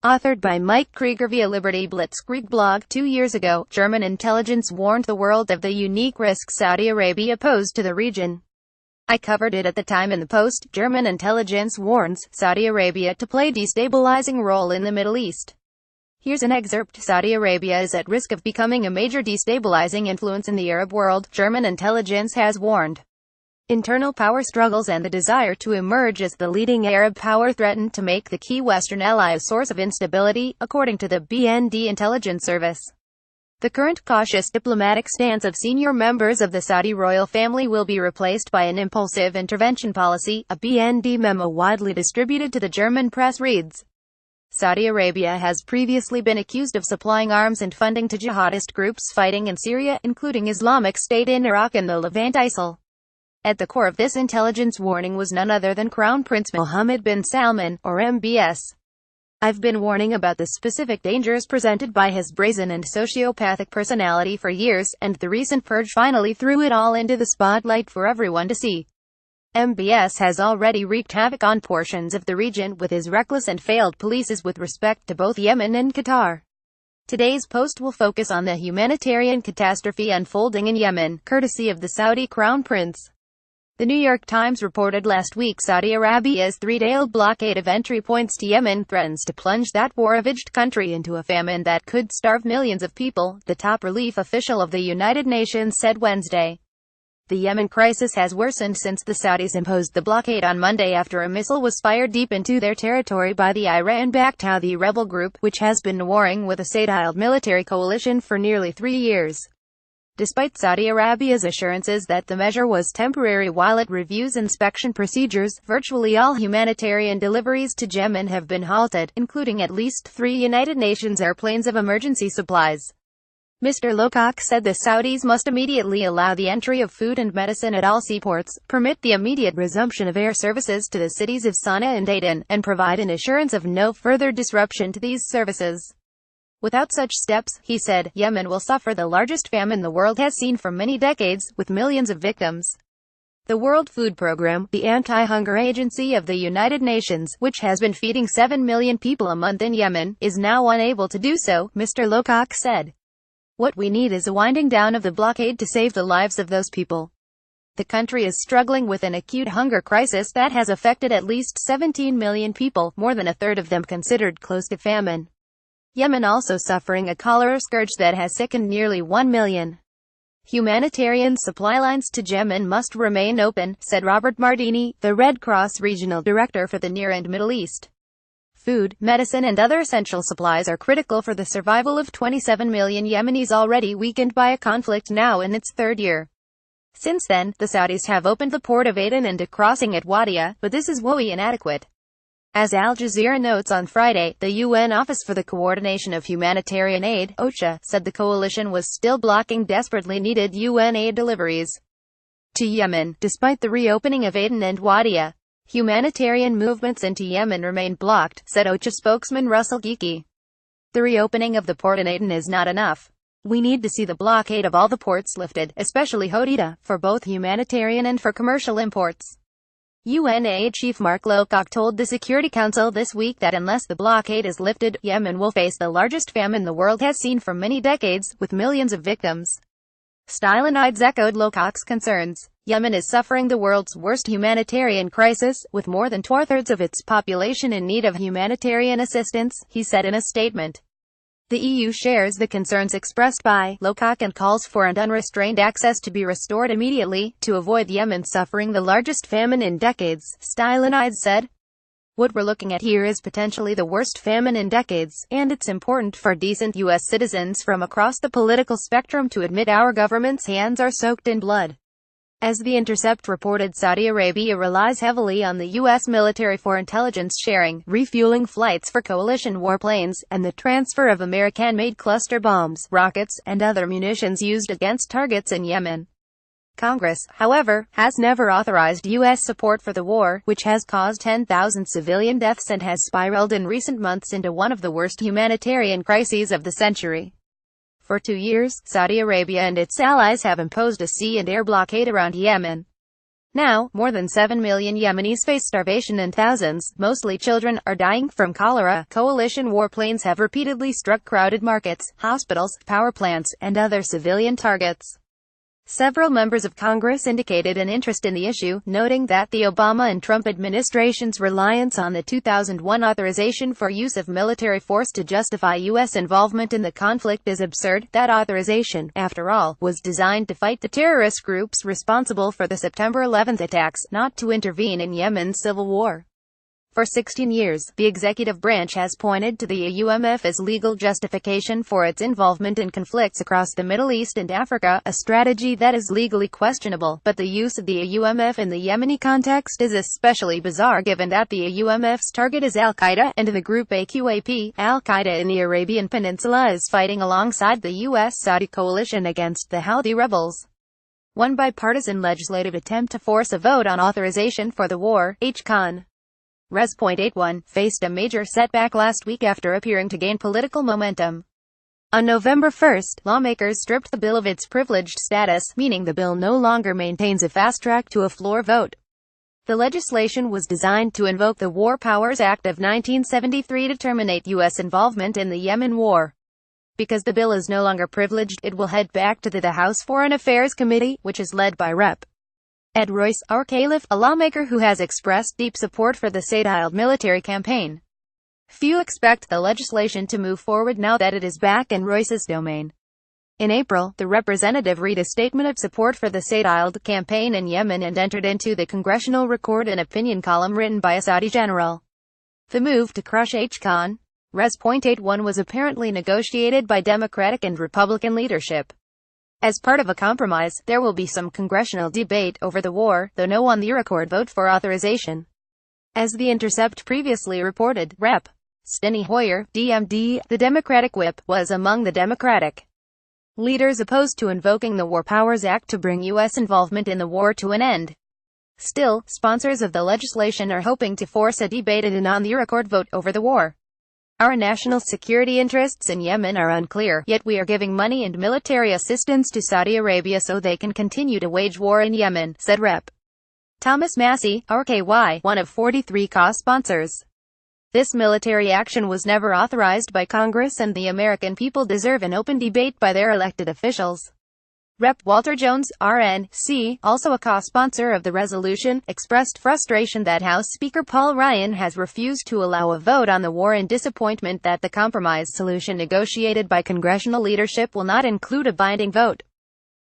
Authored by Mike Krieger via Liberty Blitzkrieg blog. 2 years ago, German intelligence warned the world of the unique risks Saudi Arabia posed to the region. I covered it at the time in the post. German intelligence warns Saudi Arabia to play destabilizing role in the Middle East. Here's an excerpt. Saudi Arabia is at risk of becoming a major destabilizing influence in the Arab world, German intelligence has warned. Internal power struggles and the desire to emerge as the leading Arab power threaten to make the key Western ally a source of instability, according to the BND intelligence service. The current cautious diplomatic stance of senior members of the Saudi royal family will be replaced by an impulsive intervention policy, a BND memo widely distributed to the German press reads. Saudi Arabia has previously been accused of supplying arms and funding to jihadist groups fighting in Syria, including Islamic State in Iraq and the Levant ISIL. At the core of this intelligence warning was none other than Crown Prince Mohammed bin Salman, or MBS. I've been warning about the specific dangers presented by his brazen and sociopathic personality for years, and the recent purge finally threw it all into the spotlight for everyone to see. MBS has already wreaked havoc on portions of the region with his reckless and failed policies with respect to both Yemen and Qatar. Today's post will focus on the humanitarian catastrophe unfolding in Yemen, courtesy of the Saudi Crown Prince. The New York Times reported last week Saudi Arabia's three-day blockade of entry points to Yemen threatens to plunge that war-ravaged country into a famine that could starve millions of people, the top relief official of the United Nations said Wednesday. The Yemen crisis has worsened since the Saudis imposed the blockade on Monday after a missile was fired deep into their territory by the Iran-backed Houthi rebel group, which has been warring with a Saudi military coalition for nearly 3 years. Despite Saudi Arabia's assurances that the measure was temporary while it reviews inspection procedures, virtually all humanitarian deliveries to Yemen have been halted, including at least 3 United Nations airplanes of emergency supplies. Mr. Lowcock said the Saudis must immediately allow the entry of food and medicine at all seaports, permit the immediate resumption of air services to the cities of Sana'a and Aden, and provide an assurance of no further disruption to these services. Without such steps, he said, Yemen will suffer the largest famine the world has seen for many decades, with millions of victims. The World Food Programme, the anti-hunger agency of the United Nations, which has been feeding 7 million people a month in Yemen, is now unable to do so, Mr. Lowcock said. What we need is a winding down of the blockade to save the lives of those people. The country is struggling with an acute hunger crisis that has affected at least 17 million people, more than a third of them considered close to famine. Yemen also suffering a cholera scourge that has sickened nearly 1 million. Humanitarian supply lines to Yemen must remain open, said Robert Mardini, the Red Cross Regional Director for the Near and Middle East. Food, medicine and other essential supplies are critical for the survival of 27 million Yemenis already weakened by a conflict now in its 3rd year. Since then, the Saudis have opened the port of Aden and a crossing at Wadiya, but this is woefully inadequate. As Al Jazeera notes on Friday, the UN Office for the Coordination of Humanitarian Aid, OCHA, said the coalition was still blocking desperately needed UN aid deliveries to Yemen. Despite the reopening of Aden and Wadiya, humanitarian movements into Yemen remain blocked, said OCHA spokesman Russell Geeky. The reopening of the port in Aden is not enough. We need to see the blockade of all the ports lifted, especially Hodeida, for both humanitarian and for commercial imports. UN aid chief Mark Lowcock told the Security Council this week that unless the blockade is lifted, Yemen will face the largest famine the world has seen for many decades, with millions of victims. Stylianides echoed Lowcock's concerns. Yemen is suffering the world's worst humanitarian crisis, with more than 2/3 of its population in need of humanitarian assistance, he said in a statement. The EU shares the concerns expressed by Lowcock and calls for an unrestrained access to be restored immediately, to avoid Yemen suffering the largest famine in decades, Stylianides said. What we're looking at here is potentially the worst famine in decades, and it's important for decent U.S. citizens from across the political spectrum to admit our government's hands are soaked in blood. As The Intercept reported, Saudi Arabia relies heavily on the U.S. military for intelligence sharing, refueling flights for coalition warplanes, and the transfer of American-made cluster bombs, rockets, and other munitions used against targets in Yemen. Congress, however, has never authorized U.S. support for the war, which has caused 10,000 civilian deaths and has spiraled in recent months into one of the worst humanitarian crises of the century. For 2 years, Saudi Arabia and its allies have imposed a sea and air blockade around Yemen. Now, more than 7 million Yemenis face starvation and thousands, mostly children, are dying from cholera. Coalition warplanes have repeatedly struck crowded markets, hospitals, power plants, and other civilian targets. Several members of Congress indicated an interest in the issue, noting that the Obama and Trump administration's reliance on the 2001 authorization for use of military force to justify U.S. involvement in the conflict is absurd. That authorization, after all, was designed to fight the terrorist groups responsible for the September 11th attacks, not to intervene in Yemen's civil war. For 16 years, the executive branch has pointed to the AUMF as legal justification for its involvement in conflicts across the Middle East and Africa, a strategy that is legally questionable, but the use of the AUMF in the Yemeni context is especially bizarre given that the AUMF's target is Al-Qaeda, and the group AQAP, Al-Qaeda in the Arabian Peninsula, is fighting alongside the U.S.-Saudi coalition against the Houthi rebels. One bipartisan legislative attempt to force a vote on authorization for the war, H-Con. Res.81, faced a major setback last week after appearing to gain political momentum. On November 1, lawmakers stripped the bill of its privileged status, meaning the bill no longer maintains a fast track to a floor vote. The legislation was designed to invoke the War Powers Act of 1973 to terminate U.S. involvement in the Yemen war. Because the bill is no longer privileged, it will head back to the House Foreign Affairs Committee, which is led by Rep. Ed Royce, our Caliph, a lawmaker who has expressed deep support for the Saudite military campaign. Few expect the legislation to move forward now that it is back in Royce's domain. In April, the representative read a statement of support for the Saudite campaign in Yemen and entered into the Congressional Record an opinion column written by a Saudi general. The move to crush H-Con. Res.81 was apparently negotiated by Democratic and Republican leadership. As part of a compromise, there will be some congressional debate over the war, though no on the record vote for authorization. As The Intercept previously reported, Rep. Steny Hoyer, DMD, the Democratic whip, was among the Democratic leaders opposed to invoking the War Powers Act to bring U.S. involvement in the war to an end. Still, sponsors of the legislation are hoping to force a debate and an on-the-record vote over the war. Our national security interests in Yemen are unclear, yet we are giving money and military assistance to Saudi Arabia so they can continue to wage war in Yemen, said Rep. Thomas Massey, RKY, one of 43 co-sponsors. This military action was never authorized by Congress and the American people deserve an open debate by their elected officials. Rep. Walter Jones, RNC, also a co-sponsor of the resolution, expressed frustration that House Speaker Paul Ryan has refused to allow a vote on the war and disappointment that the compromise solution negotiated by congressional leadership will not include a binding vote.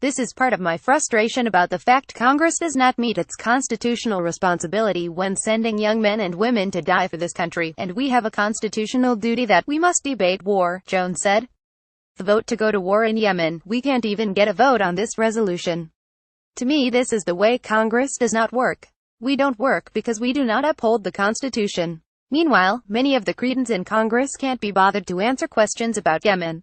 This is part of my frustration about the fact Congress does not meet its constitutional responsibility when sending young men and women to die for this country, and we have a constitutional duty that we must debate war, Jones said. The vote to go to war in Yemen, we can't even get a vote on this resolution. To me, this is the way Congress does not work. We don't work because we do not uphold the Constitution. Meanwhile, many of the cretins in Congress can't be bothered to answer questions about Yemen.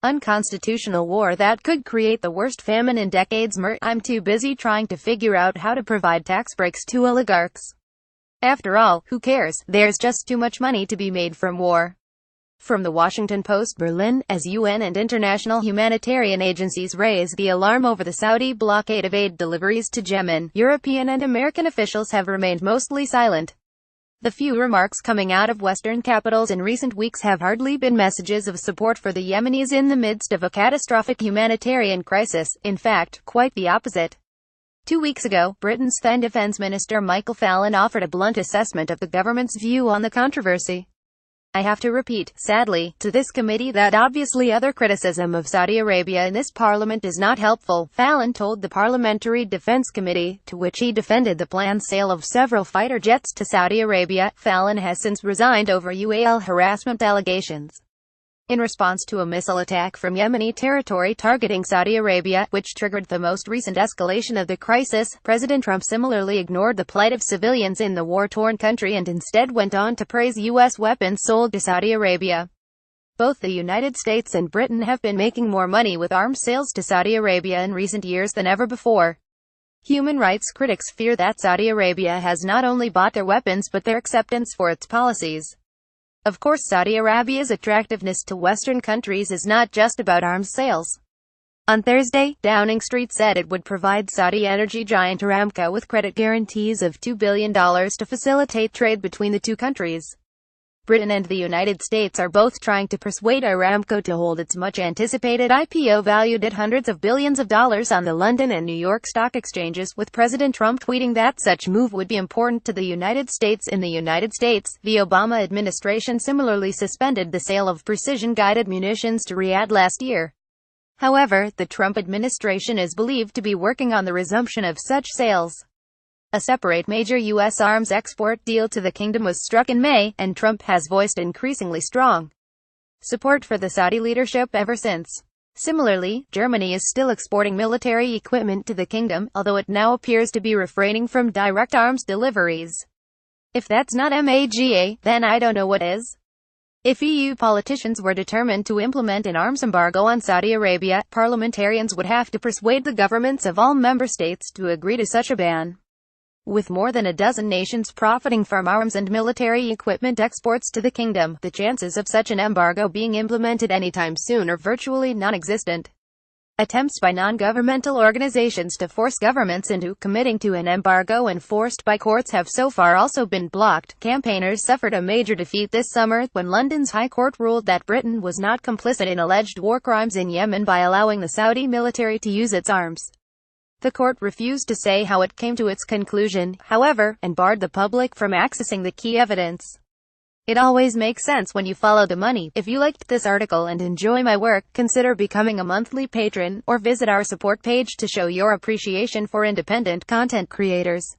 Unconstitutional war that could create the worst famine in decades. I'm too busy trying to figure out how to provide tax breaks to oligarchs. After all, who cares? There's just too much money to be made from war. From the Washington Post, Berlin, as UN and international humanitarian agencies raise the alarm over the Saudi blockade of aid deliveries to Yemen, European and American officials have remained mostly silent. The few remarks coming out of Western capitals in recent weeks have hardly been messages of support for the Yemenis in the midst of a catastrophic humanitarian crisis, in fact, quite the opposite. 2 weeks ago, Britain's then Defence Minister Michael Fallon offered a blunt assessment of the government's view on the controversy. I have to repeat, sadly, to this committee that obviously other criticism of Saudi Arabia in this parliament is not helpful, Fallon told the Parliamentary Defense Committee, to which he defended the planned sale of several fighter jets to Saudi Arabia. Fallon has since resigned over UAL harassment allegations. In response to a missile attack from Yemeni territory targeting Saudi Arabia, which triggered the most recent escalation of the crisis, President Trump similarly ignored the plight of civilians in the war-torn country and instead went on to praise U.S. weapons sold to Saudi Arabia. Both the United States and Britain have been making more money with arms sales to Saudi Arabia in recent years than ever before. Human rights critics fear that Saudi Arabia has not only bought their weapons but their acceptance for its policies. Of course, Saudi Arabia's attractiveness to Western countries is not just about arms sales. On Thursday, Downing Street said it would provide Saudi energy giant Aramco with credit guarantees of $2 billion to facilitate trade between the two countries. Britain and the United States are both trying to persuade Aramco to hold its much-anticipated IPO valued at hundreds of billions of dollars on the London and New York stock exchanges, with President Trump tweeting that such move would be important to the United States. In the United States, the Obama administration similarly suspended the sale of precision-guided munitions to Riyadh last year. However, the Trump administration is believed to be working on the resumption of such sales. A separate major U.S. arms export deal to the kingdom was struck in May, and Trump has voiced increasingly strong support for the Saudi leadership ever since. Similarly, Germany is still exporting military equipment to the kingdom, although it now appears to be refraining from direct arms deliveries. If that's not MAGA, then I don't know what is. If EU politicians were determined to implement an arms embargo on Saudi Arabia, parliamentarians would have to persuade the governments of all member states to agree to such a ban. With more than a dozen nations profiting from arms and military equipment exports to the kingdom, the chances of such an embargo being implemented anytime soon are virtually non-existent. Attempts by non-governmental organizations to force governments into committing to an embargo enforced by courts have so far also been blocked. Campaigners suffered a major defeat this summer, when London's High Court ruled that Britain was not complicit in alleged war crimes in Yemen by allowing the Saudi military to use its arms. The court refused to say how it came to its conclusion, however, and barred the public from accessing the key evidence. It always makes sense when you follow the money. If you liked this article and enjoy my work, consider becoming a monthly patron, or visit our support page to show your appreciation for independent content creators.